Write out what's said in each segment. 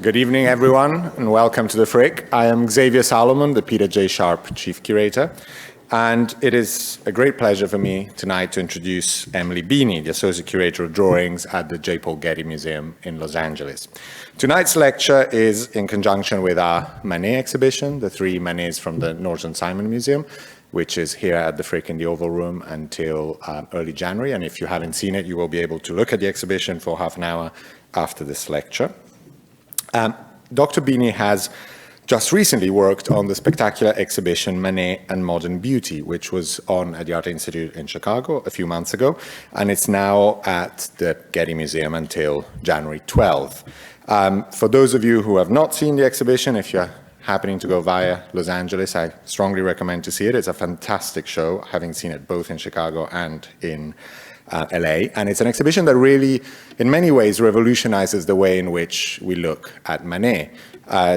Good evening, everyone, and welcome to the Frick. I am Xavier Salomon, the Peter J. Sharp Chief Curator, and it is a great pleasure for me tonight to introduce Emily Beeny, the Associate Curator of Drawings at the J. Paul Getty Museum in Los Angeles. Tonight's lecture is in conjunction with our Manet exhibition, the 3 Manets from the Norton Simon Museum, which is here at the Frick in the Oval Room until early January. And if you haven't seen it, you will be able to look at the exhibition for half an hour after this lecture. Dr. Beeny has just recently worked on the spectacular exhibition Manet and Modern Beauty, which was on at the Art Institute in Chicago a few months ago, and it's now at the Getty Museum until January 12th. For those of you who have not seen the exhibition, if you're happening to go via Los Angeles, I strongly recommend to see it. It's a fantastic show, having seen it both in Chicago and in LA, and it's an exhibition that really, in many ways, revolutionizes the way in which we look at Manet.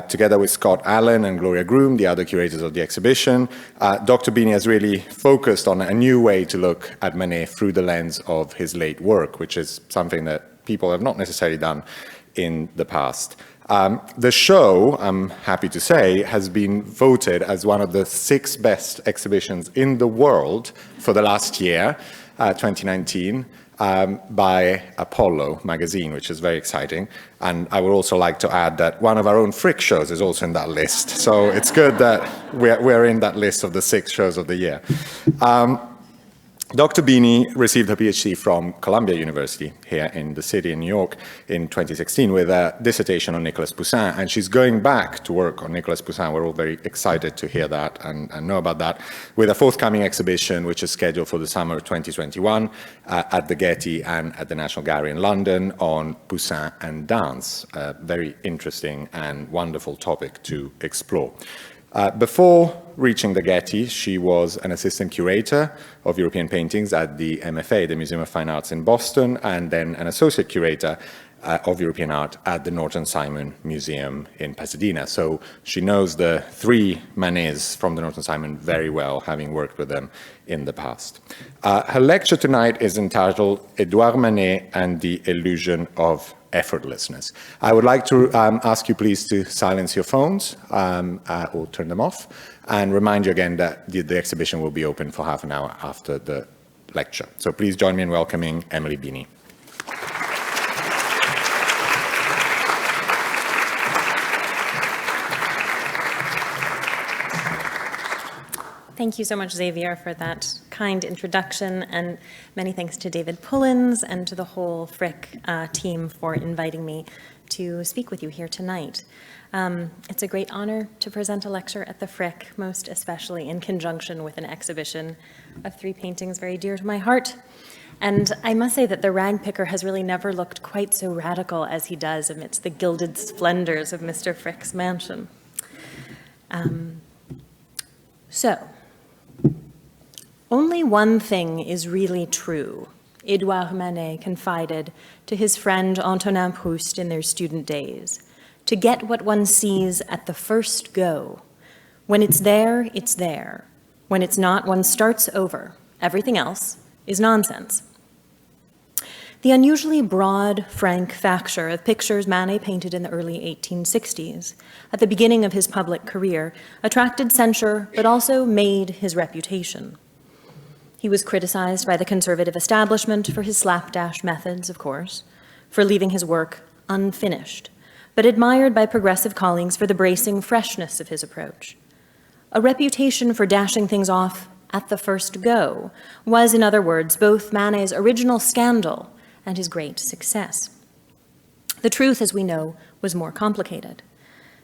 Together with Scott Allen and Gloria Groom, the other curators of the exhibition, Dr. Beeny has really focused on a new way to look at Manet through the lens of his late work, which is something that people have not necessarily done in the past. The show, I'm happy to say, has been voted as one of the 6 best exhibitions in the world for the last year, 2019, by Apollo magazine, which is very exciting. And I would also like to add that one of our own Frick shows is also in that list. So it's good that we're in that list of the 6 shows of the year. Dr. Beeny received her PhD from Columbia University here in the city in New York in 2016 with a dissertation on Nicolas Poussin, and she's going back to work on Nicolas Poussin. We're all very excited to hear that and know about that, with a forthcoming exhibition which is scheduled for the summer of 2021 at the Getty and at the National Gallery in London on Poussin and dance, a very interesting and wonderful topic to explore. Before reaching the Getty, she was an assistant curator of European paintings at the MFA, the Museum of Fine Arts in Boston, and then an associate curator of European art at the Norton Simon Museum in Pasadena. So she knows the 3 Manets from the Norton Simon very well, having worked with them in the past. Her lecture tonight is entitled Édouard Manet and the Illusion of Effortlessness. I would like to ask you please to silence your phones or turn them off, and remind you again that the exhibition will be open for half an hour after the lecture. So please join me in welcoming Emily Beeny. Thank you so much, Xavier, for that kind introduction, and many thanks to David Pullins and to the whole Frick team for inviting me to speak with you here tonight. It's a great honor to present a lecture at the Frick, most especially in conjunction with an exhibition of 3 paintings very dear to my heart. And I must say that the rag picker has really never looked quite so radical as he does amidst the gilded splendors of Mr. Frick's mansion. Only one thing is really true, Édouard Manet confided to his friend Antonin Proust in their student days. To get what one sees at the first go. When it's there, it's there. When it's not, one starts over. Everything else is nonsense. The unusually broad, frank facture of pictures Manet painted in the early 1860s, at the beginning of his public career, attracted censure, but also made his reputation. He was criticized by the conservative establishment for his slapdash methods, of course, for leaving his work unfinished, but admired by progressive colleagues for the bracing freshness of his approach. A reputation for dashing things off at the first go was, in other words, both Manet's original scandal and his great success. The truth, as we know, was more complicated.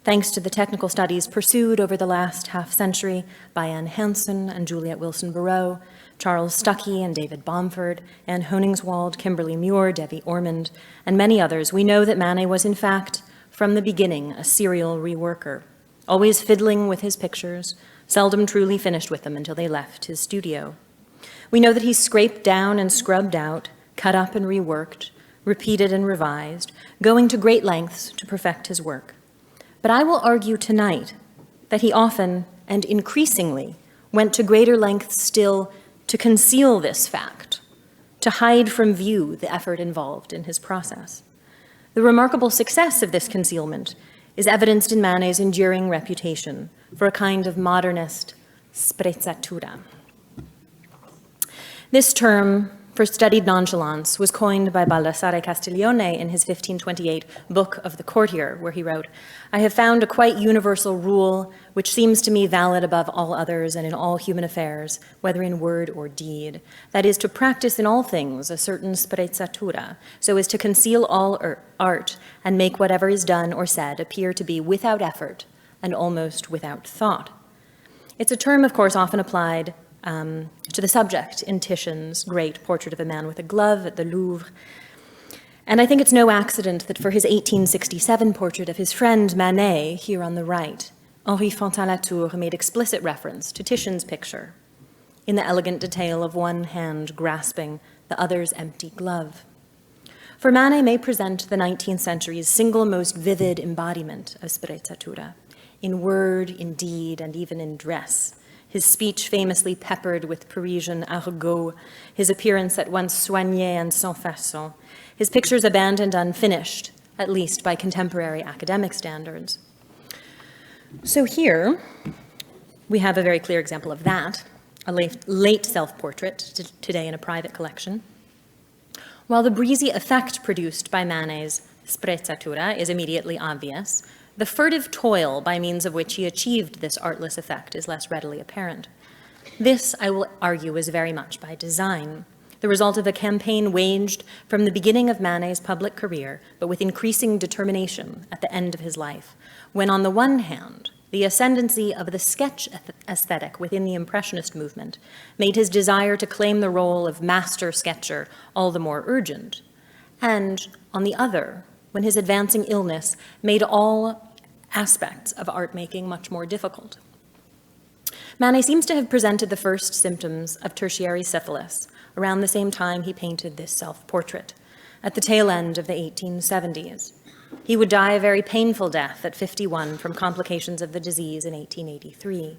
Thanks to the technical studies pursued over the last half-century by Anne Hansen and Juliet Wilson-Burroughs, Charles Stuckey and David Bomford, Anne Honingswald, Kimberly Muir, Debbie Ormond, and many others, we know that Manet was, in fact, from the beginning, a serial reworker, always fiddling with his pictures, seldom truly finished with them until they left his studio. We know that he scraped down and scrubbed out, cut up and reworked, repeated and revised, going to great lengths to perfect his work. But I will argue tonight that he often and increasingly went to greater lengths still to conceal this fact, to hide from view the effort involved in his process. The remarkable success of this concealment is evidenced in Manet's enduring reputation for a kind of modernist sprezzatura. This term for studied nonchalance was coined by Baldassare Castiglione in his 1528 Book of the Courtier, where he wrote, "I have found a quite universal rule which seems to me valid above all others and in all human affairs, whether in word or deed, that is to practice in all things a certain sprezzatura, so as to conceal all art and make whatever is done or said appear to be without effort and almost without thought." It's a term, of course, often applied to the subject in Titian's great Portrait of a Man with a Glove at the Louvre. And I think it's no accident that for his 1867 portrait of his friend Manet, here on the right, Henri Fontaine-Latour made explicit reference to Titian's picture in the elegant detail of one hand grasping the other's empty glove. For Manet may present the 19th century's single most vivid embodiment of sprezzatura, in word, in deed, and even in dress. His speech famously peppered with Parisian argot, his appearance at once soigné and sans façon, his pictures abandoned unfinished, at least by contemporary academic standards. So here, we have a very clear example of that, a late self-portrait, today in a private collection. While the breezy effect produced by Manet's sprezzatura is immediately obvious, the furtive toil by means of which he achieved this artless effect is less readily apparent. This, I will argue, is very much by design, the result of a campaign waged from the beginning of Manet's public career, but with increasing determination at the end of his life, when on the one hand, the ascendancy of the sketch aesthetic within the Impressionist movement made his desire to claim the role of master sketcher all the more urgent, and on the other, when his advancing illness made all aspects of art making much more difficult. Manet seems to have presented the first symptoms of tertiary syphilis around the same time he painted this self-portrait, at the tail end of the 1870s. He would die a very painful death at 51 from complications of the disease in 1883.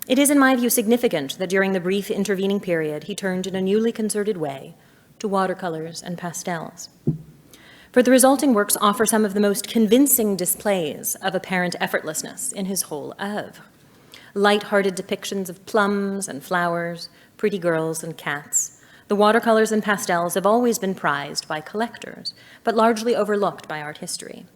It is, in my view, significant that during the brief intervening period, he turned in a newly concerted way to watercolors and pastels. For the resulting works offer some of the most convincing displays of apparent effortlessness in his whole oeuvre. Light-hearted depictions of plums and flowers, pretty girls and cats. The watercolors and pastels have always been prized by collectors, but largely overlooked by art history.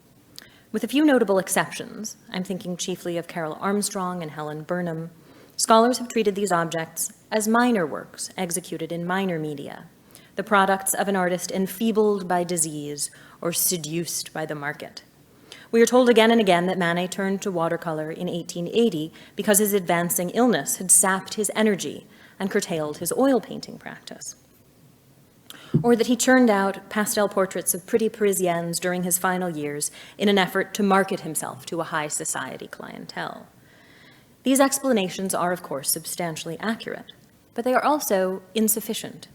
With a few notable exceptions, I'm thinking chiefly of Carol Armstrong and Helen Burnham, scholars have treated these objects as minor works executed in minor media, the products of an artist enfeebled by disease or seduced by the market. We are told again and again that Manet turned to watercolor in 1880 because his advancing illness had sapped his energy and curtailed his oil painting practice. Or that he churned out pastel portraits of pretty Parisiennes during his final years in an effort to market himself to a high society clientele. These explanations are, of course, substantially accurate, but they are also insufficient.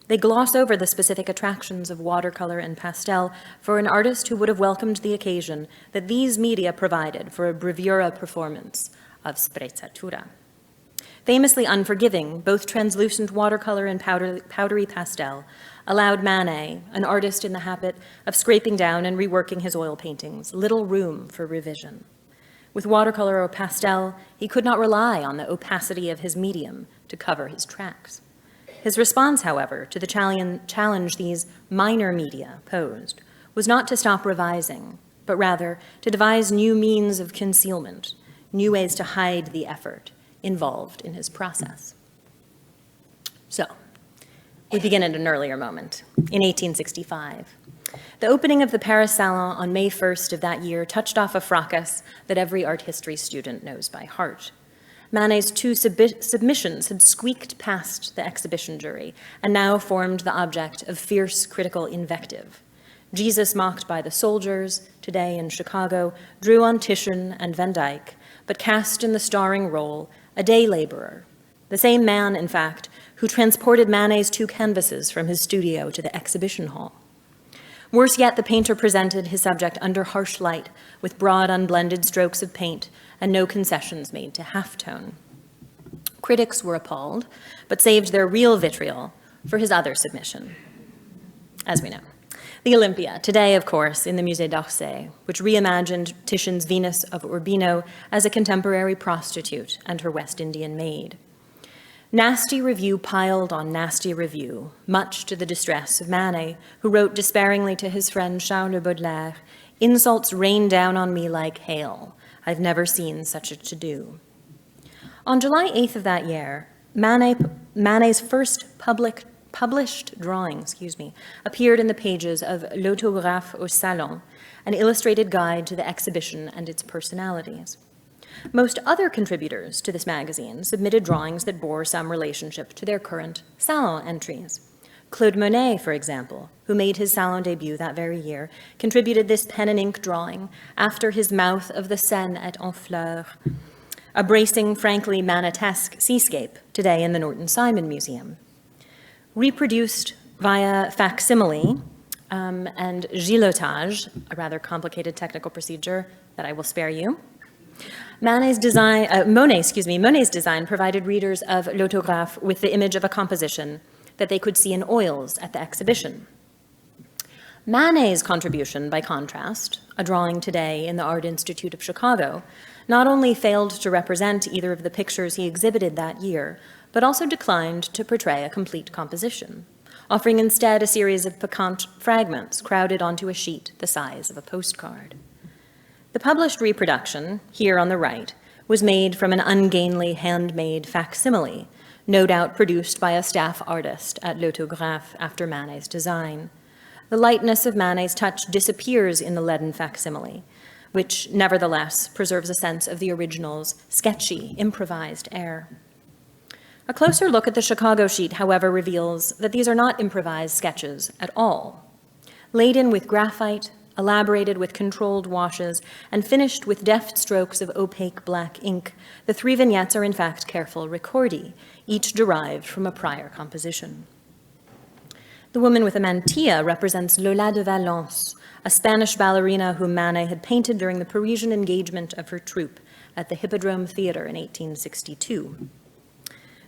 They gloss over the specific attractions of watercolor and pastel for an artist who would have welcomed the occasion that these media provided for a bravura performance of sprezzatura. Famously unforgiving, both translucent watercolor and powdery pastel allowed Manet, an artist in the habit of scraping down and reworking his oil paintings, little room for revision. With watercolor or pastel, he could not rely on the opacity of his medium to cover his tracks. His response, however, to the challenge these minor media posed was not to stop revising, but rather to devise new means of concealment, new ways to hide the effort involved in his process. So, we begin at an earlier moment, in 1865. The opening of the Paris Salon on May 1st of that year touched off a fracas that every art history student knows by heart. Manet's two submissions had squeaked past the exhibition jury and now formed the object of fierce critical invective. Jesus mocked by the soldiers, today in Chicago, drew on Titian and Van Dyck, but cast in the starring role a day laborer, the same man, in fact, who transported Manet's two canvases from his studio to the exhibition hall. Worse yet, the painter presented his subject under harsh light, with broad, unblended strokes of paint and no concessions made to halftone. Critics were appalled, but saved their real vitriol for his other submission, as we know. The Olympia, today, of course, in the Musée d'Orsay, which reimagined Titian's Venus of Urbino as a contemporary prostitute and her West Indian maid. Nasty review piled on nasty review, much to the distress of Manet, who wrote despairingly to his friend Charles Baudelaire, "Insults rain down on me like hail. I've never seen such a to-do." On July 8th of that year, Manet's first published drawing, appeared in the pages of L'Autographe au Salon, an illustrated guide to the exhibition and its personalities. Most other contributors to this magazine submitted drawings that bore some relationship to their current Salon entries. Claude Monet, for example, who made his Salon debut that very year, contributed this pen and ink drawing after his Mouth of the Seine at Honfleur, a bracing, frankly Manetesque seascape today in the Norton Simon Museum. Reproduced via facsimile and gilotage, a rather complicated technical procedure that I will spare you, Monet's design provided readers of L'Autographe with the image of a composition that they could see in oils at the exhibition. Manet's contribution, by contrast, a drawing today in the Art Institute of Chicago, not only failed to represent either of the pictures he exhibited that year, but also declined to portray a complete composition, offering instead a series of piquant fragments crowded onto a sheet the size of a postcard. The published reproduction, here on the right, was made from an ungainly handmade facsimile, no doubt produced by a staff artist at L'Autographe after Manet's design. The lightness of Manet's touch disappears in the leaden facsimile, which nevertheless preserves a sense of the original's sketchy, improvised air. A closer look at the Chicago sheet, however, reveals that these are not improvised sketches at all. Laden with graphite, elaborated with controlled washes, and finished with deft strokes of opaque black ink, the three vignettes are in fact careful ricordi, each derived from a prior composition. The woman with a mantilla represents Lola de Valence, a Spanish ballerina whom Manet had painted during the Parisian engagement of her troupe at the Hippodrome Theater in 1862.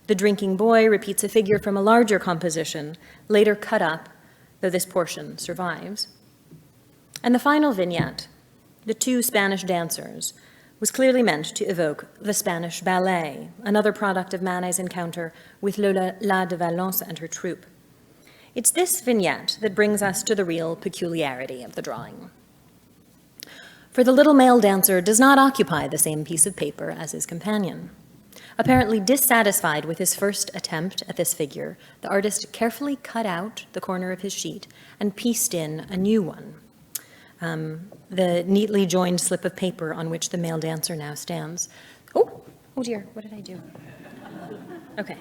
The drinking boy repeats a figure from a larger composition, later cut up, though this portion survives. And the final vignette, the two Spanish dancers, was clearly meant to evoke the Spanish ballet, another product of Manet's encounter with Lola de Valence and her troupe. It's this vignette that brings us to the real peculiarity of the drawing. For the little male dancer does not occupy the same piece of paper as his companion. Apparently dissatisfied with his first attempt at this figure, the artist carefully cut out the corner of his sheet and pieced in a new one. The neatly joined slip of paper on which the male dancer now stands. Oh dear, what did I do? Okay.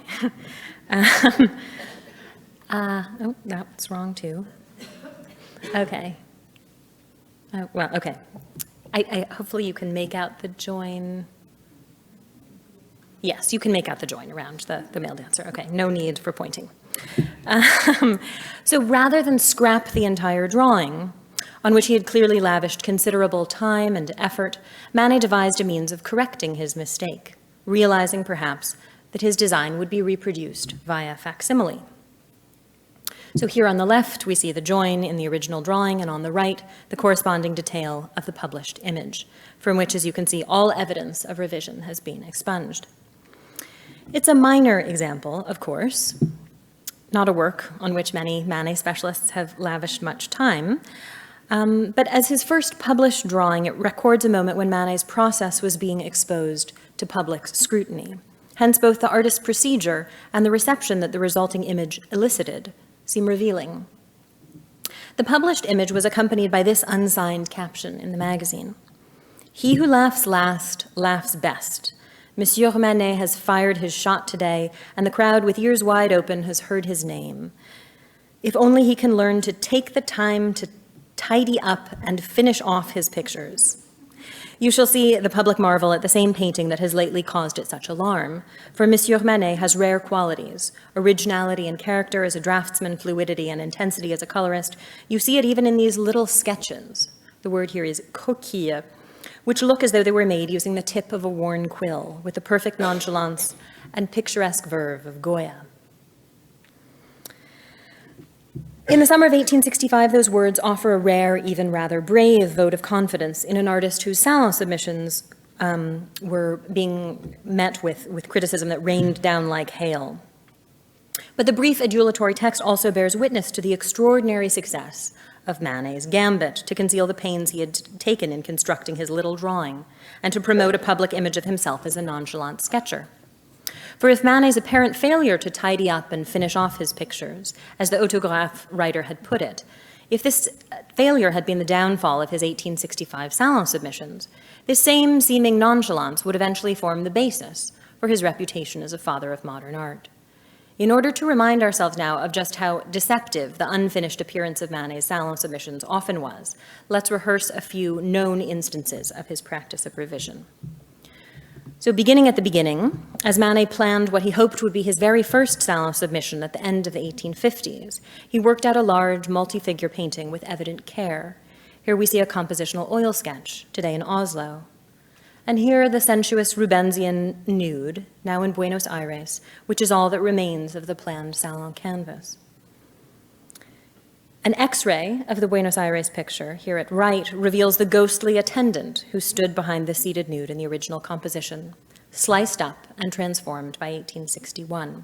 Oh, that's wrong too. Okay. Well, okay. I hopefully you can make out the join. Yes, you can make out the join around the male dancer. Okay, no need for pointing. So rather than scrap the entire drawing, on which he had clearly lavished considerable time and effort, Manet devised a means of correcting his mistake, realizing perhaps that his design would be reproduced via facsimile. So here on the left, we see the join in the original drawing, and on the right, the corresponding detail of the published image, from which, as you can see, all evidence of revision has been expunged. It's a minor example, of course, not a work on which many Manet specialists have lavished much time, but as his first published drawing, it records a moment when Manet's process was being exposed to public scrutiny. Hence, both the artist's procedure and the reception that the resulting image elicited seem revealing. The published image was accompanied by this unsigned caption in the magazine: "He who laughs last laughs best. Monsieur Manet has fired his shot today, and the crowd with ears wide open has heard his name. If only he can learn to take the time to tidy up and finish off his pictures." You shall see the public marvel at the same painting that has lately caused it such alarm, for Monsieur Manet has rare qualities: originality and character as a draftsman, fluidity and intensity as a colorist. You see it even in these little sketches. The word here is coquille, which look as though they were made using the tip of a worn quill, with the perfect nonchalance and picturesque verve of Goya. In the summer of 1865, those words offer a rare, even rather brave vote of confidence in an artist whose salon submissions were being met with criticism that rained down like hail. But the brief adulatory text also bears witness to the extraordinary success of Manet's gambit to conceal the pains he had taken in constructing his little drawing and to promote a public image of himself as a nonchalant sketcher. For if Manet's apparent failure to tidy up and finish off his pictures, as the autograph writer had put it, if this failure had been the downfall of his 1865 salon submissions, this same seeming nonchalance would eventually form the basis for his reputation as a father of modern art. In order to remind ourselves now of just how deceptive the unfinished appearance of Manet's salon submissions often was, let's rehearse a few known instances of his practice of revision. So beginning at the beginning, as Manet planned what he hoped would be his very first salon submission at the end of the 1850s, he worked out a large multi-figure painting with evident care. Here we see a compositional oil sketch, today in Oslo. And here the sensuous Rubensian nude, now in Buenos Aires, which is all that remains of the planned salon canvas. An X-ray of the Buenos Aires picture, here at right, reveals the ghostly attendant who stood behind the seated nude in the original composition, sliced up and transformed by 1861.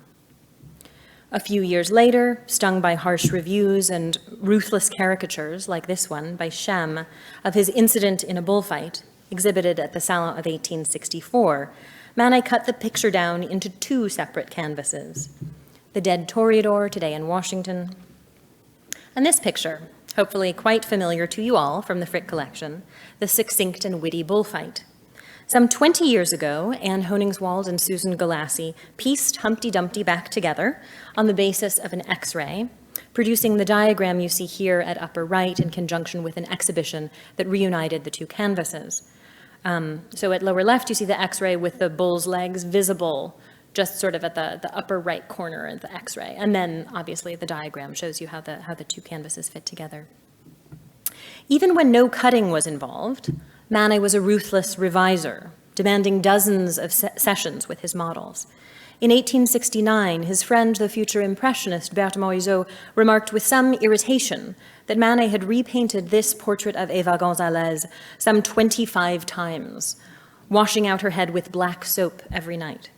A few years later, stung by harsh reviews and ruthless caricatures, like this one by Shem, of his incident in a bullfight, exhibited at the Salon of 1864, Manet cut the picture down into two separate canvases. The Dead Toreador, today in Washington, and this picture, hopefully quite familiar to you all from the Frick collection, the succinct and witty bullfight. Some 20 years ago, Anne Honingswald and Susan Galassi pieced Humpty Dumpty back together on the basis of an X-ray, producing the diagram you see here at upper right in conjunction with an exhibition that reunited the two canvases. So at lower left, you see the X-ray with the bull's legs visible just sort of at the upper right corner of the X-ray. And then, obviously, the diagram shows you how the two canvases fit together. Even when no cutting was involved, Manet was a ruthless reviser, demanding dozens of sessions with his models. In 1869, his friend, the future Impressionist Berthe Morisot, remarked with some irritation that Manet had repainted this portrait of Eva Gonzalez some 25 times, washing out her head with black soap every night.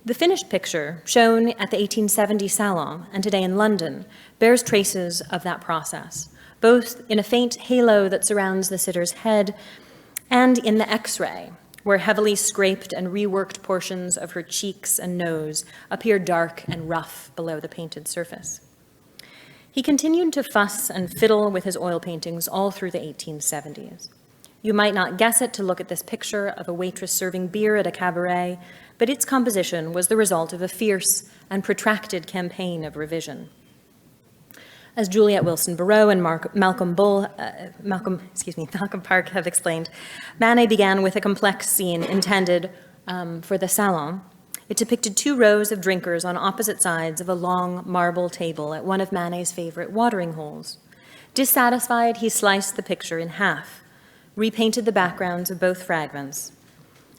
The finished picture, shown at the 1870 Salon and today in London, bears traces of that process, both in a faint halo that surrounds the sitter's head and in the X-ray, where heavily scraped and reworked portions of her cheeks and nose appear dark and rough below the painted surface. He continued to fuss and fiddle with his oil paintings all through the 1870s. You might not guess it to look at this picture of a waitress serving beer at a cabaret, but its composition was the result of a fierce and protracted campaign of revision. As Juliette Wilson Barreau and Malcolm Park have explained, Manet began with a complex scene intended for the salon. It depicted two rows of drinkers on opposite sides of a long marble table at one of Manet's favorite watering holes. Dissatisfied, he sliced the picture in half, repainted the backgrounds of both fragments,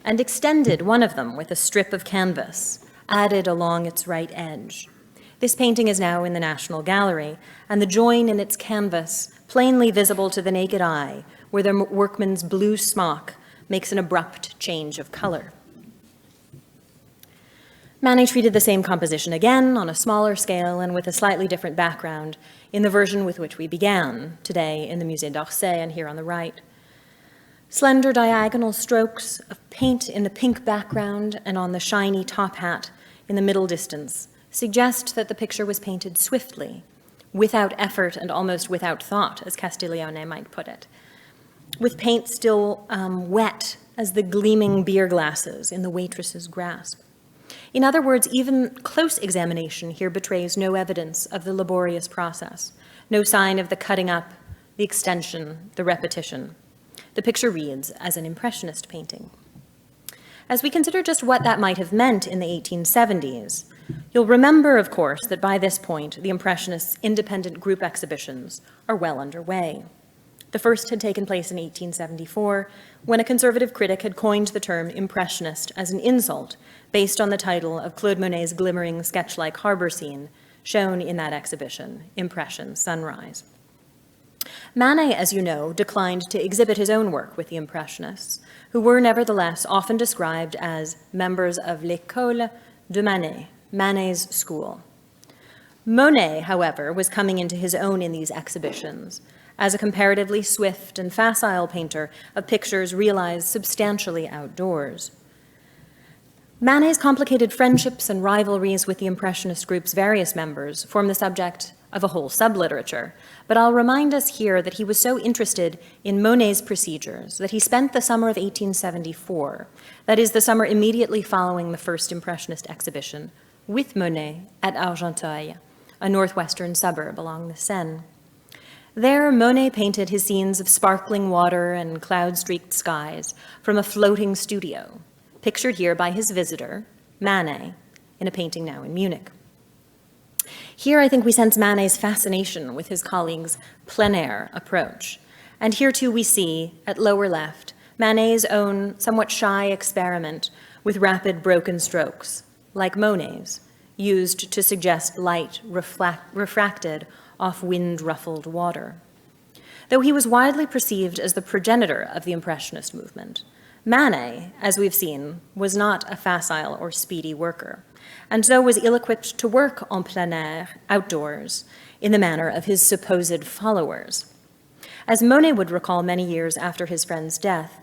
and extended one of them with a strip of canvas, added along its right edge. This painting is now in the National Gallery, and the join in its canvas, plainly visible to the naked eye, where the workman's blue smock makes an abrupt change of color. Manet treated the same composition again on a smaller scale and with a slightly different background in the version with which we began, today in the Musée d'Orsay and here on the right. Slender diagonal strokes of paint in the pink background and on the shiny top hat in the middle distance suggest that the picture was painted swiftly, without effort and almost without thought, as Castiglione might put it, with paint still wet as the gleaming beer glasses in the waitress's grasp. In other words, even close examination here betrays no evidence of the laborious process, no sign of the cutting up, the extension, the repetition. The picture reads as an Impressionist painting. As we consider just what that might have meant in the 1870s, you'll remember, of course, that by this point, the Impressionists' independent group exhibitions are well underway. The first had taken place in 1874, when a conservative critic had coined the term Impressionist as an insult based on the title of Claude Monet's glimmering sketch-like harbor scene, shown in that exhibition, Impression Sunrise. Manet, as you know, declined to exhibit his own work with the Impressionists, who were nevertheless often described as members of l'École de Manet, Manet's school. Monet, however, was coming into his own in these exhibitions as a comparatively swift and facile painter of pictures realized substantially outdoors. Manet's complicated friendships and rivalries with the Impressionist group's various members form the subject of a whole subliterature, but I'll remind us here that he was so interested in Monet's procedures that he spent the summer of 1874, that is, the summer immediately following the first Impressionist exhibition, with Monet at Argenteuil, a northwestern suburb along the Seine. There, Monet painted his scenes of sparkling water and cloud-streaked skies from a floating studio, pictured here by his visitor, Manet, in a painting now in Munich. Here, I think we sense Manet's fascination with his colleague's plein air approach. And here, too, we see, at lower left, Manet's own somewhat shy experiment with rapid broken strokes, like Monet's, used to suggest light refracted off wind-ruffled water. Though he was widely perceived as the progenitor of the Impressionist movement, Manet, as we've seen, was not a facile or speedy worker, and so was ill-equipped to work en plein air, outdoors, in the manner of his supposed followers. As Monet would recall many years after his friend's death,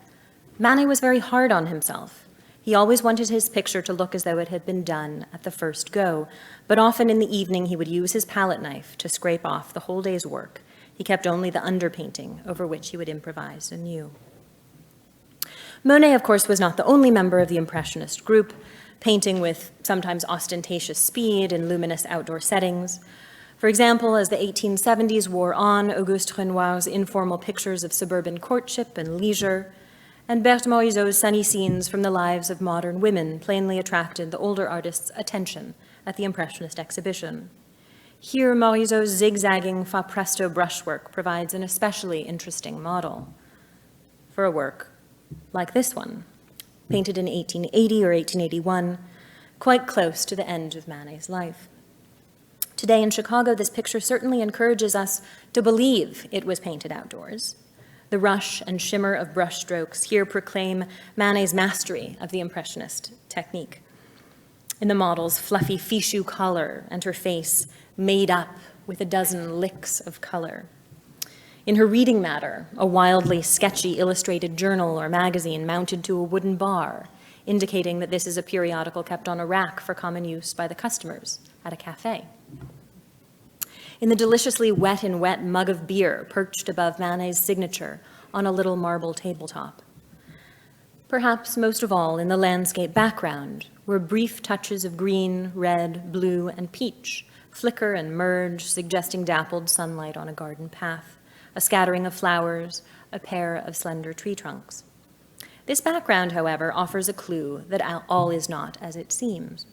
Manet was very hard on himself. He always wanted his picture to look as though it had been done at the first go, but often in the evening he would use his palette knife to scrape off the whole day's work. He kept only the underpainting, over which he would improvise anew. Monet, of course, was not the only member of the Impressionist group, painting with sometimes ostentatious speed in luminous outdoor settings. For example, as the 1870s wore on, Auguste Renoir's informal pictures of suburban courtship and leisure, and Berthe Morisot's sunny scenes from the lives of modern women plainly attracted the older artist's attention at the Impressionist exhibition. Here, Morisot's zigzagging fa presto brushwork provides an especially interesting model for a work like this one, painted in 1880 or 1881, quite close to the end of Manet's life. Today in Chicago, this picture certainly encourages us to believe it was painted outdoors. The rush and shimmer of brushstrokes here proclaim Manet's mastery of the Impressionist technique. In the model's fluffy fichu collar and her face made up with a dozen licks of color. In her reading matter, a wildly sketchy illustrated journal or magazine mounted to a wooden bar, indicating that this is a periodical kept on a rack for common use by the customers at a cafe. In the deliciously wet and wet mug of beer perched above Manet's signature on a little marble tabletop. Perhaps most of all in the landscape background, where brief touches of green, red, blue, and peach flicker and merge, suggesting dappled sunlight on a garden path, a scattering of flowers, a pair of slender tree trunks. This background, however, offers a clue that all is not as it seems.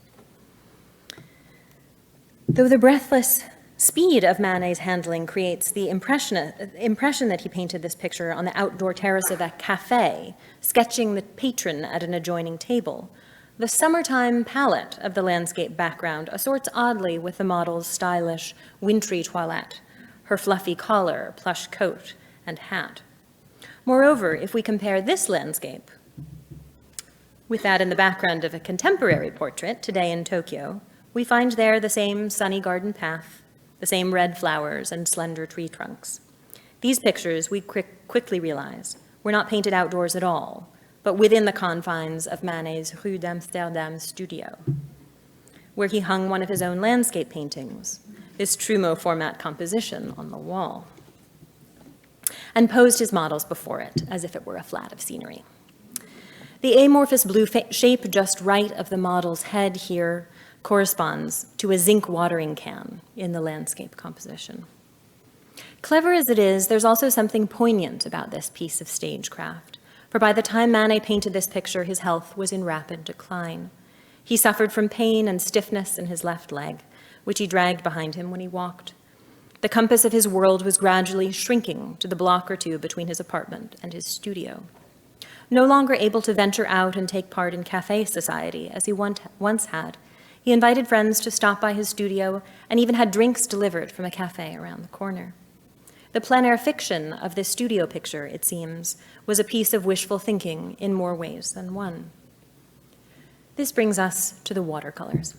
Though the breathless speed of Manet's handling creates the impression that he painted this picture on the outdoor terrace of a cafe, sketching the patron at an adjoining table, the summertime palette of the landscape background assorts oddly with the model's stylish, wintry toilette, her fluffy collar, plush coat, and hat. Moreover, if we compare this landscape with that in the background of a contemporary portrait today in Tokyo, we find there the same sunny garden path, the same red flowers and slender tree trunks. These pictures, we quickly realize, were not painted outdoors at all, but within the confines of Manet's Rue d'Amsterdam studio, where he hung one of his own landscape paintings, this Trumeau format composition on the wall, and posed his models before it as if it were a flat of scenery. The amorphous blue shape just right of the model's head here corresponds to a zinc watering can in the landscape composition. Clever as it is, there's also something poignant about this piece of stagecraft, for by the time Manet painted this picture, his health was in rapid decline. He suffered from pain and stiffness in his left leg, which he dragged behind him when he walked. The compass of his world was gradually shrinking to the block or two between his apartment and his studio. No longer able to venture out and take part in cafe society as he once had, He invited friends to stop by his studio and even had drinks delivered from a cafe around the corner. The plein air fiction of this studio picture, it seems, was a piece of wishful thinking in more ways than one. This brings us to the watercolors.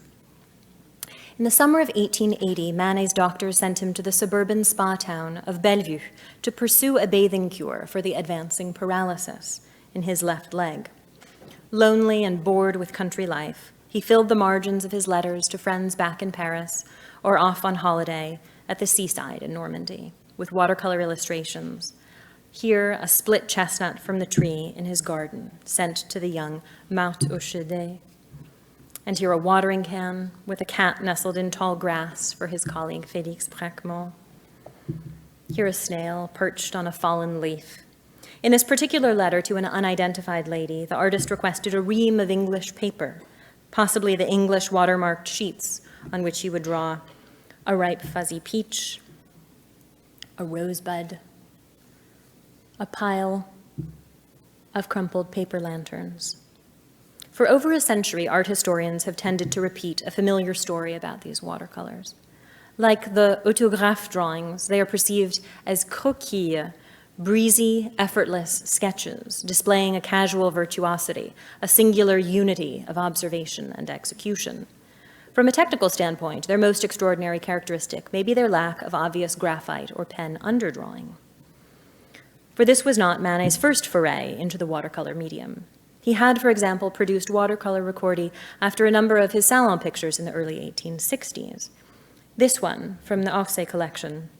In the summer of 1880, Manet's doctors sent him to the suburban spa town of Bellevue to pursue a bathing cure for the advancing paralysis in his left leg. Lonely and bored with country life, he filled the margins of his letters to friends back in Paris or off on holiday at the seaside in Normandy with watercolor illustrations. Here, a split chestnut from the tree in his garden sent to the young Marthe au Chedet. And here a watering can with a cat nestled in tall grass for his colleague Félix Braquemont. Here a snail perched on a fallen leaf. In this particular letter to an unidentified lady, the artist requested a ream of English paper, possibly the English watermarked sheets on which he would draw a ripe fuzzy peach, a rosebud, a pile of crumpled paper lanterns. For over a century, art historians have tended to repeat a familiar story about these watercolors. Like the autographe drawings, they are perceived as croquis, breezy, effortless sketches, displaying a casual virtuosity, a singular unity of observation and execution. From a technical standpoint, their most extraordinary characteristic may be their lack of obvious graphite or pen underdrawing. For this was not Manet's first foray into the watercolor medium. He had, for example, produced watercolor recordi after a number of his salon pictures in the early 1860s. This one, from the Orsay collection,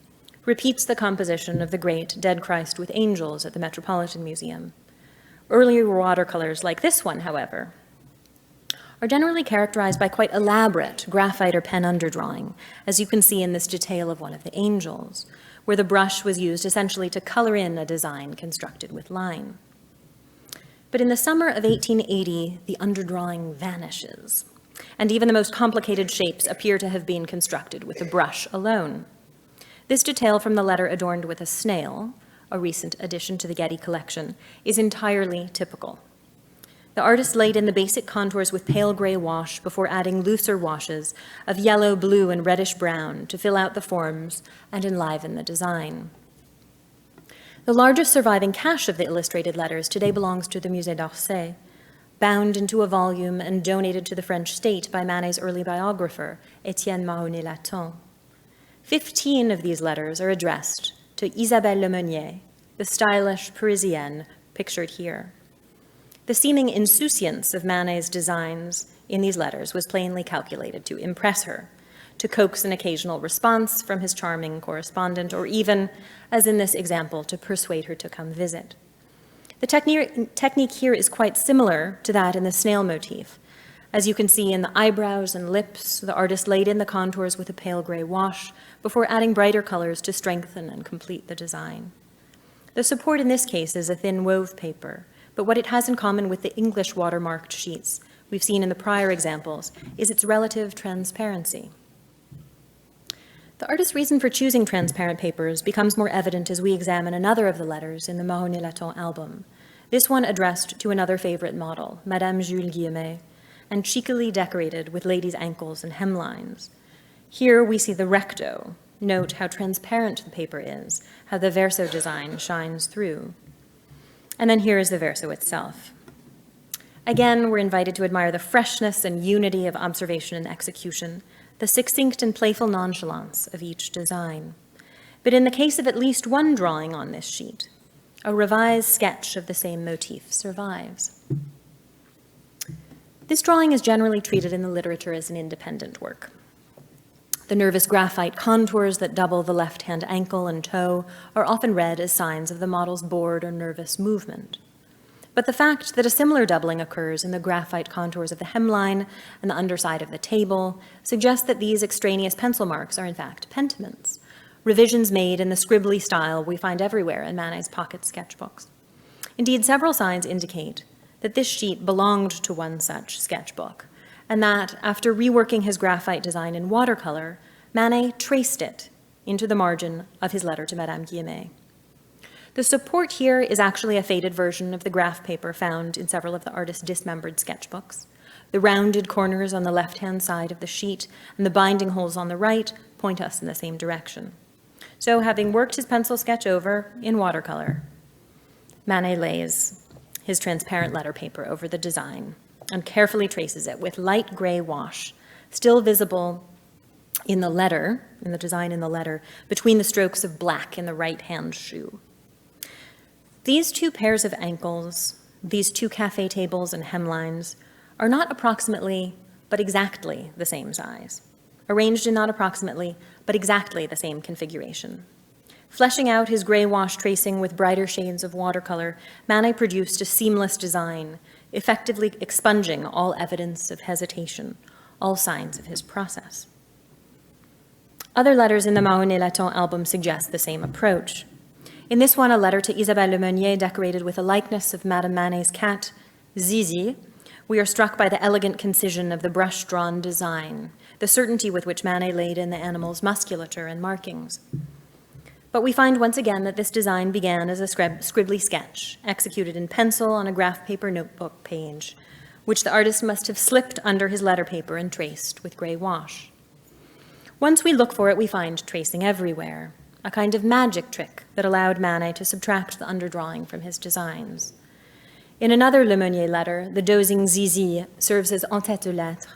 repeats the composition of the great Dead Christ with Angels at the Metropolitan Museum. Earlier watercolors like this one, however, are generally characterized by quite elaborate graphite or pen underdrawing, as you can see in this detail of one of the angels, where the brush was used essentially to color in a design constructed with line. But in the summer of 1880, the underdrawing vanishes, and even the most complicated shapes appear to have been constructed with a brush alone. This detail from the letter adorned with a snail, a recent addition to the Getty collection, is entirely typical. The artist laid in the basic contours with pale gray wash before adding looser washes of yellow, blue, and reddish brown to fill out the forms and enliven the design. The largest surviving cache of the illustrated letters today belongs to the Musée d'Orsay, bound into a volume and donated to the French state by Manet's early biographer, Étienne Mahonnet-Laton. 15 of these letters are addressed to Isabelle Lemonnier, the stylish Parisienne pictured here. The seeming insouciance of Manet's designs in these letters was plainly calculated to impress her, to coax an occasional response from his charming correspondent, or even, as in this example, to persuade her to come visit. The technique here is quite similar to that in the snail motif. As you can see in the eyebrows and lips, the artist laid in the contours with a pale gray wash before adding brighter colors to strengthen and complete the design. The support in this case is a thin wove paper, but what it has in common with the English watermarked sheets we've seen in the prior examples is its relative transparency. The artist's reason for choosing transparent papers becomes more evident as we examine another of the letters in the Mahonnet-Laton album, this one addressed to another favorite model, Madame Jules Guillemet, and cheekily decorated with ladies' ankles and hemlines. Here we see the recto. Note how transparent the paper is, how the verso design shines through. And then here is the verso itself. Again, we're invited to admire the freshness and unity of observation and execution, the succinct and playful nonchalance of each design. But in the case of at least one drawing on this sheet, a revised sketch of the same motif survives. This drawing is generally treated in the literature as an independent work. The nervous graphite contours that double the left-hand ankle and toe are often read as signs of the model's bored or nervous movement. But the fact that a similar doubling occurs in the graphite contours of the hemline and the underside of the table suggests that these extraneous pencil marks are in fact pentiments, revisions made in the scribbly style we find everywhere in Manet's pocket sketchbooks. Indeed, several signs indicate that this sheet belonged to one such sketchbook, and that after reworking his graphite design in watercolor, Manet traced it into the margin of his letter to Madame Guillemet. The support here is actually a faded version of the graph paper found in several of the artist's dismembered sketchbooks, The rounded corners on the left-hand side of the sheet and the binding holes on the right point us in the same direction. So, having worked his pencil sketch over in watercolor, Manet lays his transparent letter paper over the design and carefully traces it with light gray wash, still visible in the letter, in the design in the letter, between the strokes of black in the right-hand shoe. These two pairs of ankles, these two cafe tables and hemlines, are not approximately, but exactly the same size, arranged in not approximately, but exactly the same configuration. Fleshing out his gray wash tracing with brighter shades of watercolor, Manet produced a seamless design, effectively expunging all evidence of hesitation, all signs of his process. Other letters in the Mahonnais-Laton album suggest the same approach. In this one, a letter to Isabelle Lemonnier decorated with a likeness of Madame Manet's cat, Zizi, we are struck by the elegant concision of the brush-drawn design, the certainty with which Manet laid in the animal's musculature and markings. But we find once again that this design began as a scribbly sketch, executed in pencil on a graph paper notebook page, which the artist must have slipped under his letter paper and traced with gray wash. Once we look for it, we find tracing everywhere, a kind of magic trick that allowed Manet to subtract the underdrawing from his designs. In another Lemonnier letter, the dozing Zizi serves as en-tête-de-lettres,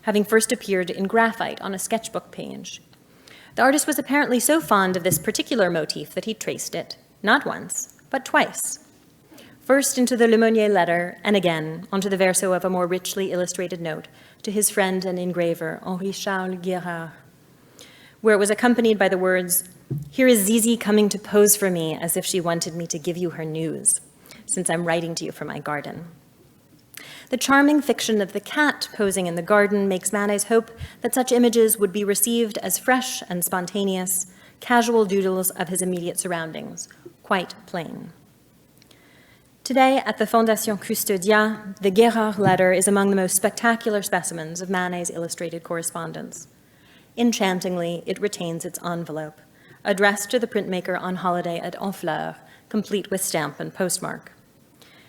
having first appeared in graphite on a sketchbook page. The artist was apparently so fond of this particular motif that he traced it, not once, but twice. First into the Lemonnier letter, and again onto the verso of a more richly illustrated note to his friend and engraver, Henri-Charles Guérard, where it was accompanied by the words, "Here is Zizi coming to pose for me as if she wanted me to give you her news, since I'm writing to you from my garden." The charming fiction of the cat posing in the garden makes Manet's hope that such images would be received as fresh and spontaneous, casual doodles of his immediate surroundings, quite plain. Today, at the Fondation Custodia, the Guérard letter is among the most spectacular specimens of Manet's illustrated correspondence. Enchantingly, it retains its envelope, addressed to the printmaker on holiday at Honfleur, complete with stamp and postmark.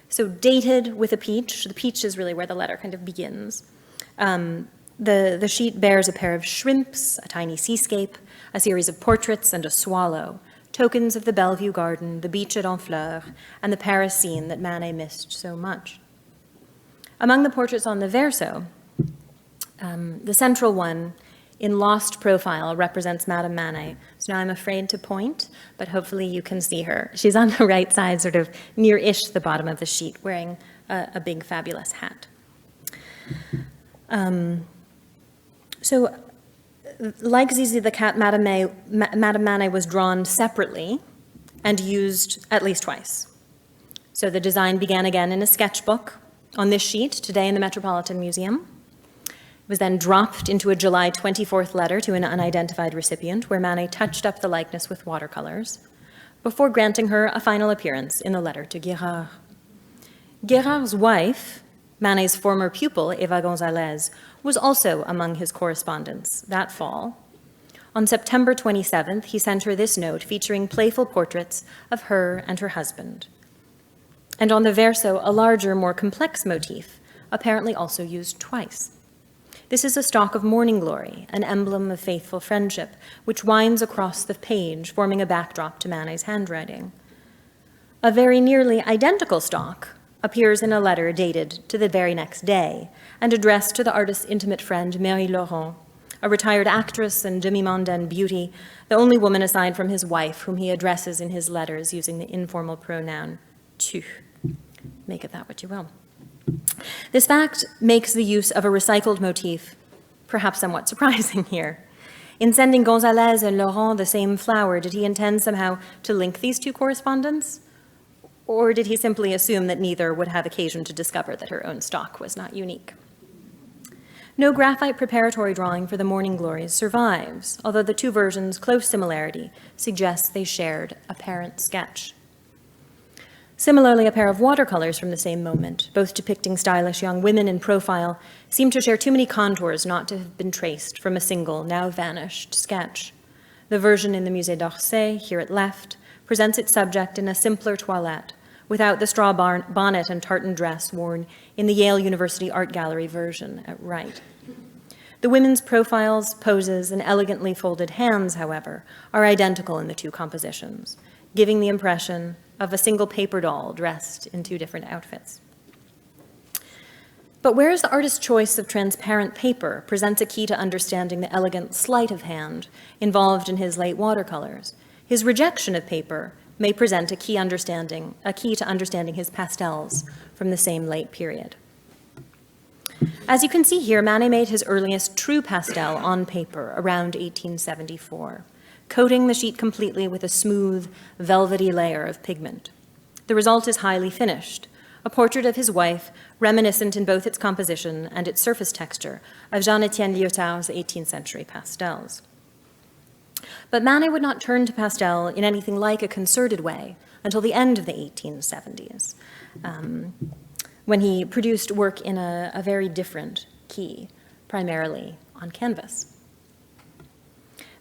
So dated with a peach, the peach is really where the letter kind of begins. The sheet bears a pair of shrimps, a tiny seascape, a series of portraits, and a swallow, tokens of the Bellevue garden, the beach at Honfleur, and the Paris scene that Manet missed so much. Among the portraits on the verso, the central one in lost profile represents Madame Manet. So now I'm afraid to point, but hopefully you can see her. She's on the right side, sort of near-ish the bottom of the sheet, wearing a big, fabulous hat. So like Zizi the cat, Madame Manet was drawn separately and used at least twice. So the design began again in a sketchbook on this sheet, today in the Metropolitan Museum. It was then dropped into a July 24th letter to an unidentified recipient, where Manet touched up the likeness with watercolors, before granting her a final appearance in the letter to Guérard. Guérard's wife, Manet's former pupil, Eva Gonzalez, was also among his correspondents that fall. On September 27th, he sent her this note featuring playful portraits of her and her husband. And on the verso, a larger, more complex motif, apparently also used twice. This is a stalk of morning glory, an emblem of faithful friendship, which winds across the page, forming a backdrop to Manet's handwriting. A very nearly identical stalk appears in a letter dated to the very next day and addressed to the artist's intimate friend, Marie Laurent, a retired actress and demi-mondaine beauty, the only woman aside from his wife whom he addresses in his letters using the informal pronoun tu. Make of that what you will. This fact makes the use of a recycled motif perhaps somewhat surprising here. In sending Gonzalez and Laurent the same flower, did he intend somehow to link these two correspondents? Or did he simply assume that neither would have occasion to discover that her own stock was not unique? No graphite preparatory drawing for the Morning Glories survives, although the two versions' close similarity suggests they shared a parent sketch. Similarly, a pair of watercolors from the same moment, both depicting stylish young women in profile, seem to share too many contours not to have been traced from a single, now vanished sketch. The version in the Musée d'Orsay, here at left, presents its subject in a simpler toilette, without the straw bonnet and tartan dress worn in the Yale University Art Gallery version at right. The women's profiles, poses, and elegantly folded hands, however, are identical in the two compositions, giving the impression of a single paper doll dressed in two different outfits. But whereas the artist's choice of transparent paper presents a key to understanding the elegant sleight of hand involved in his late watercolors, his rejection of paper may present a key to understanding his pastels from the same late period. As you can see here, Manet made his earliest true pastel on paper around 1874, coating the sheet completely with a smooth, velvety layer of pigment. The result is highly finished, a portrait of his wife, reminiscent in both its composition and its surface texture of Jean-Étienne Lyotard's 18th century pastels. But Manet would not turn to pastel in anything like a concerted way until the end of the 1870s, when he produced work in a very different key, primarily on canvas.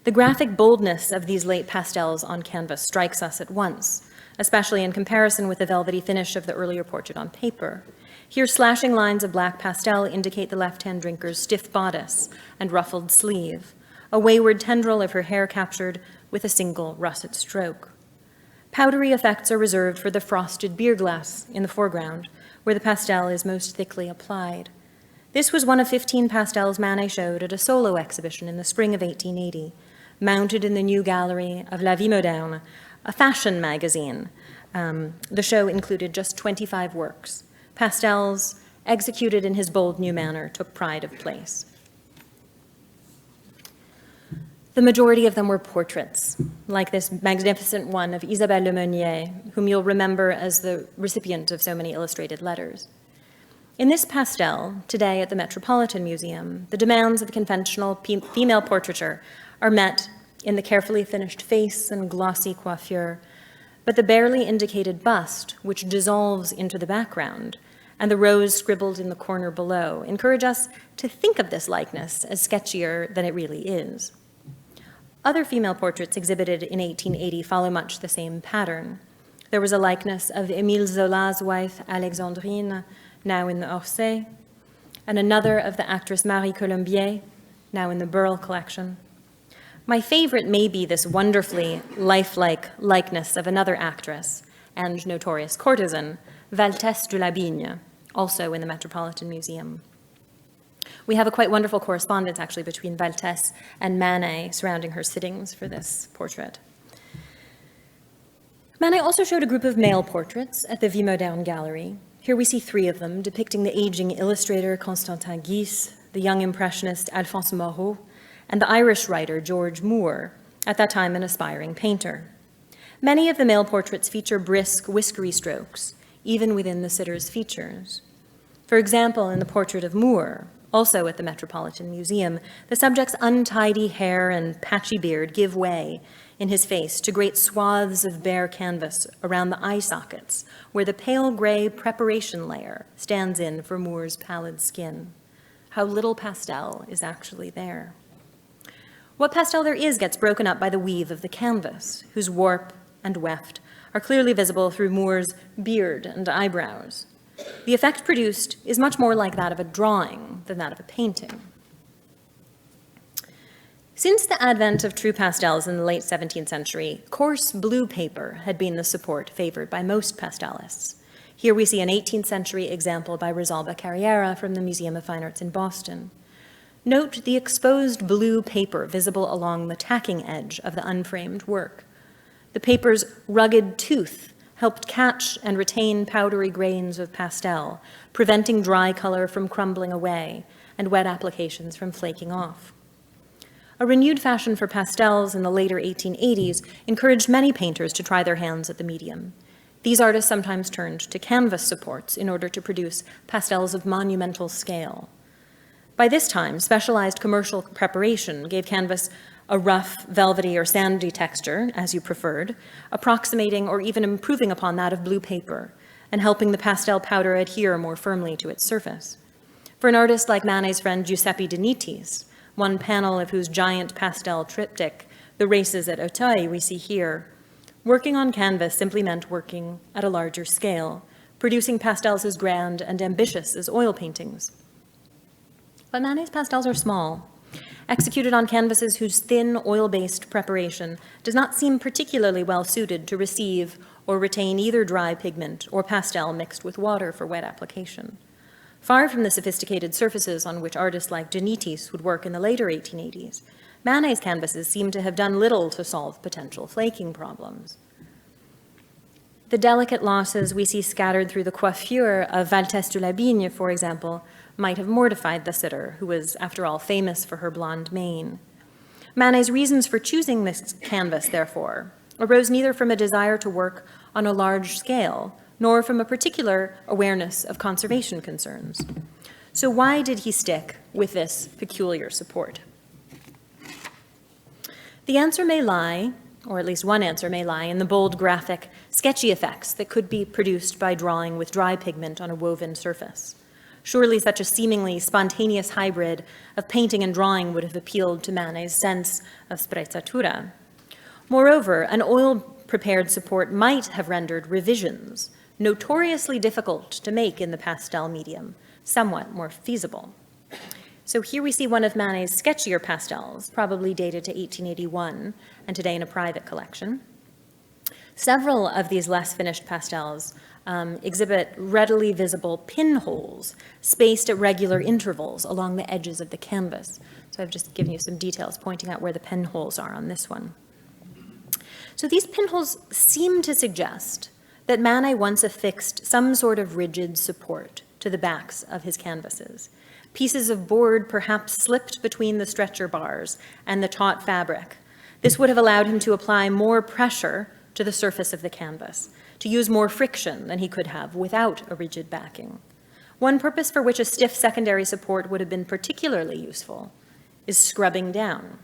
The graphic boldness of these late pastels on canvas strikes us at once, especially in comparison with the velvety finish of the earlier portrait on paper. Here, slashing lines of black pastel indicate the left-hand drinker's stiff bodice and ruffled sleeve, a wayward tendril of her hair captured with a single russet stroke. Powdery effects are reserved for the frosted beer glass in the foreground, where the pastel is most thickly applied. This was one of 15 pastels Manet showed at a solo exhibition in the spring of 1880, mounted in the new gallery of La Vie Moderne, a fashion magazine. The show included just 25 works. Pastels, executed in his bold new manner, took pride of place. The majority of them were portraits, like this magnificent one of Isabelle Lemonnier, whom you'll remember as the recipient of so many illustrated letters. In this pastel, today at the Metropolitan Museum, the demands of conventional female portraiture are met in the carefully finished face and glossy coiffure, but the barely indicated bust, which dissolves into the background, and the rose scribbled in the corner below, encourage us to think of this likeness as sketchier than it really is. Other female portraits exhibited in 1880 follow much the same pattern. There was a likeness of Émile Zola's wife, Alexandrine, now in the Orsay, and another of the actress Marie Colombier, now in the Burrell collection. My favorite may be this wonderfully lifelike likeness of another actress and notorious courtesan, Valtesse de la Bigne, also in the Metropolitan Museum. We have a quite wonderful correspondence, actually, between Valtesse and Manet surrounding her sittings for this portrait. Manet also showed a group of male portraits at the Vie Moderne Gallery. Here we see 3 of them, depicting the aging illustrator Constantin Guisse, the young impressionist Alphonse Moreau, and the Irish writer George Moore, at that time an aspiring painter. Many of the male portraits feature brisk, whiskery strokes, even within the sitter's features. For example, in the portrait of Moore, also at the Metropolitan Museum, the subject's untidy hair and patchy beard give way in his face to great swaths of bare canvas around the eye sockets, where the pale gray preparation layer stands in for Moore's pallid skin. How little pastel is actually there. What pastel there is gets broken up by the weave of the canvas, whose warp and weft are clearly visible through Moore's beard and eyebrows. The effect produced is much more like that of a drawing than that of a painting. Since the advent of true pastels in the late 17th century, coarse blue paper had been the support favored by most pastelists. Here we see an 18th century example by Rosalba Carriera from the Museum of Fine Arts in Boston. Note the exposed blue paper visible along the tacking edge of the unframed work. The paper's rugged tooth helped catch and retain powdery grains of pastel, preventing dry color from crumbling away and wet applications from flaking off. A renewed fashion for pastels in the later 1880s encouraged many painters to try their hands at the medium. These artists sometimes turned to canvas supports in order to produce pastels of monumental scale. By this time, specialized commercial preparation gave canvas a rough, velvety, or sandy texture, as you preferred, approximating or even improving upon that of blue paper, and helping the pastel powder adhere more firmly to its surface. For an artist like Manet's friend Giuseppe De Nittis, one panel of whose giant pastel triptych, The Races at Auteuil, we see here, Working on canvas simply meant working at a larger scale, producing pastels as grand and ambitious as oil paintings. But Manet's pastels are small, executed on canvases whose thin, oil-based preparation does not seem particularly well suited to receive or retain either dry pigment or pastel mixed with water for wet application. Far from the sophisticated surfaces on which artists like de Nittis would work in the later 1880s, Manet's canvases seem to have done little to solve potential flaking problems. The delicate losses we see scattered through the coiffure of Valtesse de la Bigne, for example, might have mortified the sitter, who was, after all, famous for her blonde mane. Manet's reasons for choosing this canvas, therefore, arose neither from a desire to work on a large scale, nor from a particular awareness of conservation concerns. So why did he stick with this peculiar support? The answer may lie, or at least one answer may lie, in the bold, graphic, sketchy effects that could be produced by drawing with dry pigment on a woven surface. Surely such a seemingly spontaneous hybrid of painting and drawing would have appealed to Manet's sense of sprezzatura. Moreover, an oil-prepared support might have rendered revisions, notoriously difficult to make in the pastel medium, somewhat more feasible. So here we see one of Manet's sketchier pastels, probably dated to 1881, and today in a private collection. Several of these less finished pastels exhibit readily visible pinholes spaced at regular intervals along the edges of the canvas. So I've just given you some details pointing out where the pinholes are on this one. So these pinholes seem to suggest that Manet once affixed some sort of rigid support to the backs of his canvases. Pieces of board perhaps slipped between the stretcher bars and the taut fabric. This would have allowed him to apply more pressure to the surface of the canvas, to use more friction than he could have without a rigid backing. One purpose for which a stiff secondary support would have been particularly useful is scrubbing down.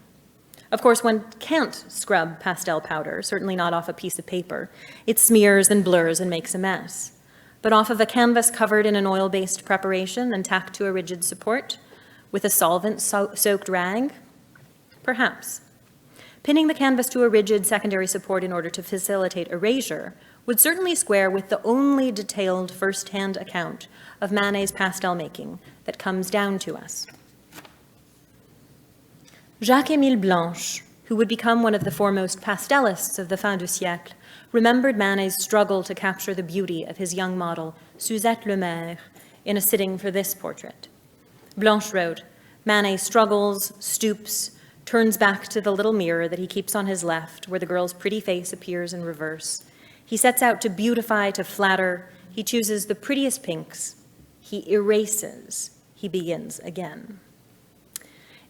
Of course, one can't scrub pastel powder, certainly not off a piece of paper. It smears and blurs and makes a mess. But off of a canvas covered in an oil-based preparation and tacked to a rigid support, with a solvent-soaked rag? Perhaps. Pinning the canvas to a rigid secondary support in order to facilitate erasure would certainly square with the only detailed first-hand account of Manet's pastel making that comes down to us. Jacques-Émile Blanche, who would become one of the foremost pastelists of the fin du siècle, remembered Manet's struggle to capture the beauty of his young model, Suzette Lemaire, in a sitting for this portrait. Blanche wrote, "Manet struggles, stoops, turns back to the little mirror that he keeps on his left, where the girl's pretty face appears in reverse. He sets out to beautify, to flatter. He chooses the prettiest pinks. He erases. He begins again."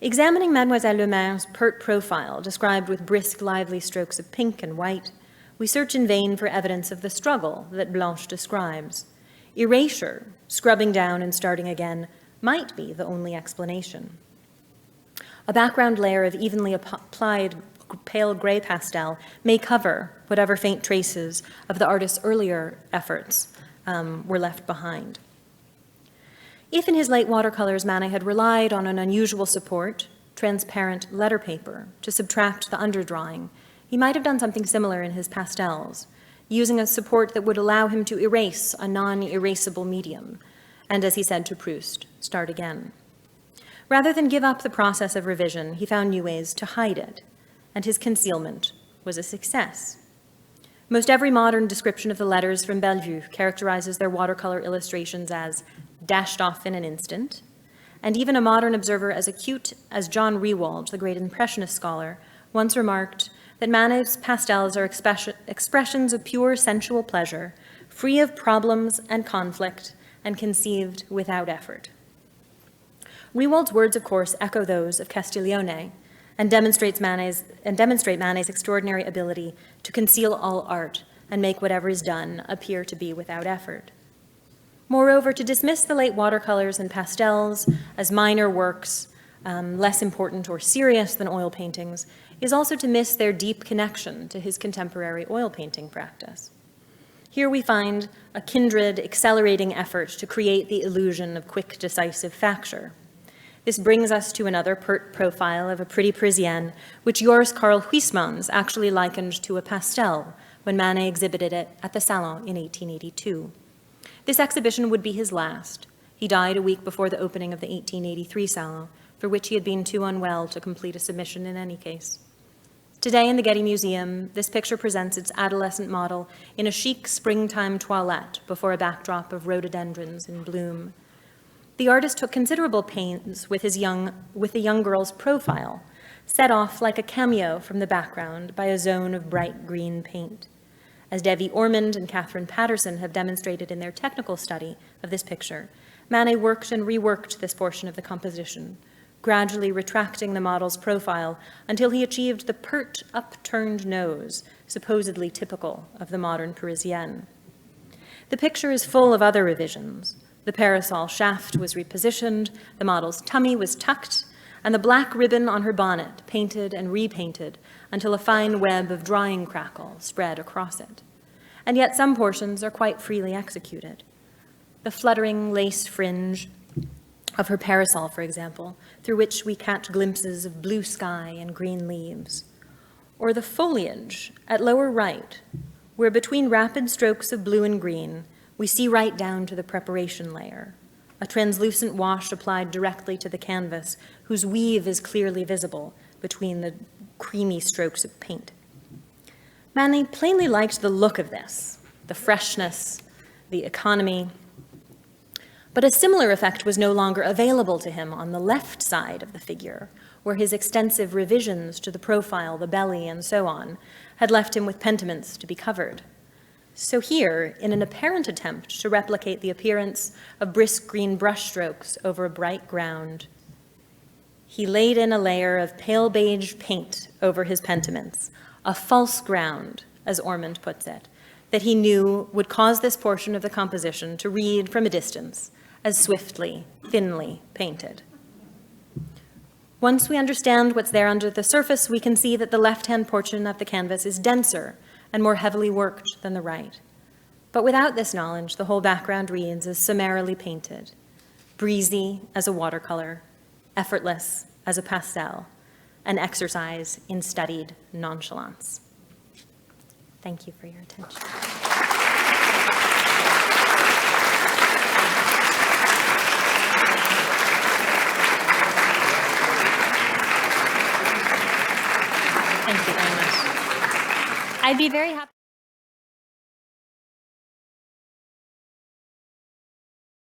Examining Mademoiselle Lemaire's pert profile, described with brisk, lively strokes of pink and white, we search in vain for evidence of the struggle that Blanche describes. Erasure, scrubbing down and starting again, might be the only explanation. A background layer of evenly applied pale gray pastel may cover whatever faint traces of the artist's earlier efforts were left behind. If in his late watercolors Manet had relied on an unusual support, transparent letter paper, to subtract the underdrawing, he might have done something similar in his pastels, using a support that would allow him to erase a non-erasable medium, and, as he said to Proust, start again. Rather than give up the process of revision, he found new ways to hide it, and his concealment was a success. Most every modern description of the letters from Bellevue characterizes their watercolor illustrations as dashed off in an instant, and even a modern observer as acute as John Rewald, the great Impressionist scholar, once remarked that Manet's pastels are expressions of pure sensual pleasure, free of problems and conflict, and conceived without effort. Rewald's words, of course, echo those of Castiglione and demonstrate Manet's extraordinary ability to conceal all art and make whatever is done appear to be without effort. Moreover, to dismiss the late watercolors and pastels as minor works, less important or serious than oil paintings, is also to miss their deep connection to his contemporary oil painting practice. Here we find a kindred, accelerating effort to create the illusion of quick, decisive facture. This brings us to another pert profile of a pretty Parisienne, which Joris Karl Huysmans actually likened to a pastel when Manet exhibited it at the Salon in 1882. This exhibition would be his last. He died a week before the opening of the 1883 Salon, for which he had been too unwell to complete a submission in any case. Today in the Getty Museum, this picture presents its adolescent model in a chic springtime toilette before a backdrop of rhododendrons in bloom. The artist took considerable pains with the young girl's profile, set off like a cameo from the background by a zone of bright green paint. As Devi Ormond and Catherine Patterson have demonstrated in their technical study of this picture, Manet worked and reworked this portion of the composition, gradually retracting the model's profile until he achieved the pert, upturned nose, supposedly typical of the modern Parisienne. The picture is full of other revisions. The parasol shaft was repositioned, the model's tummy was tucked, and the black ribbon on her bonnet painted and repainted until a fine web of drying crackle spread across it. And yet some portions are quite freely executed. The fluttering lace fringe of her parasol, for example, through which we catch glimpses of blue sky and green leaves. Or the foliage at lower right, where between rapid strokes of blue and green, we see right down to the preparation layer, a translucent wash applied directly to the canvas, whose weave is clearly visible between the creamy strokes of paint. Manet plainly liked the look of this, the freshness, the economy, but a similar effect was no longer available to him on the left side of the figure, where his extensive revisions to the profile, the belly, and so on, had left him with pentiments to be covered. So here, in an apparent attempt to replicate the appearance of brisk green brushstrokes over a bright ground, he laid in a layer of pale beige paint over his pentiments, a false ground, as Ormond puts it, that he knew would cause this portion of the composition to read from a distance as swiftly, thinly painted. Once we understand what's there under the surface, we can see that the left-hand portion of the canvas is denser and more heavily worked than the right. But without this knowledge, the whole background reads as summarily painted, breezy as a watercolor, effortless as a pastel, an exercise in studied nonchalance. Thank you for your attention. Thank you very much. I'd be very happy.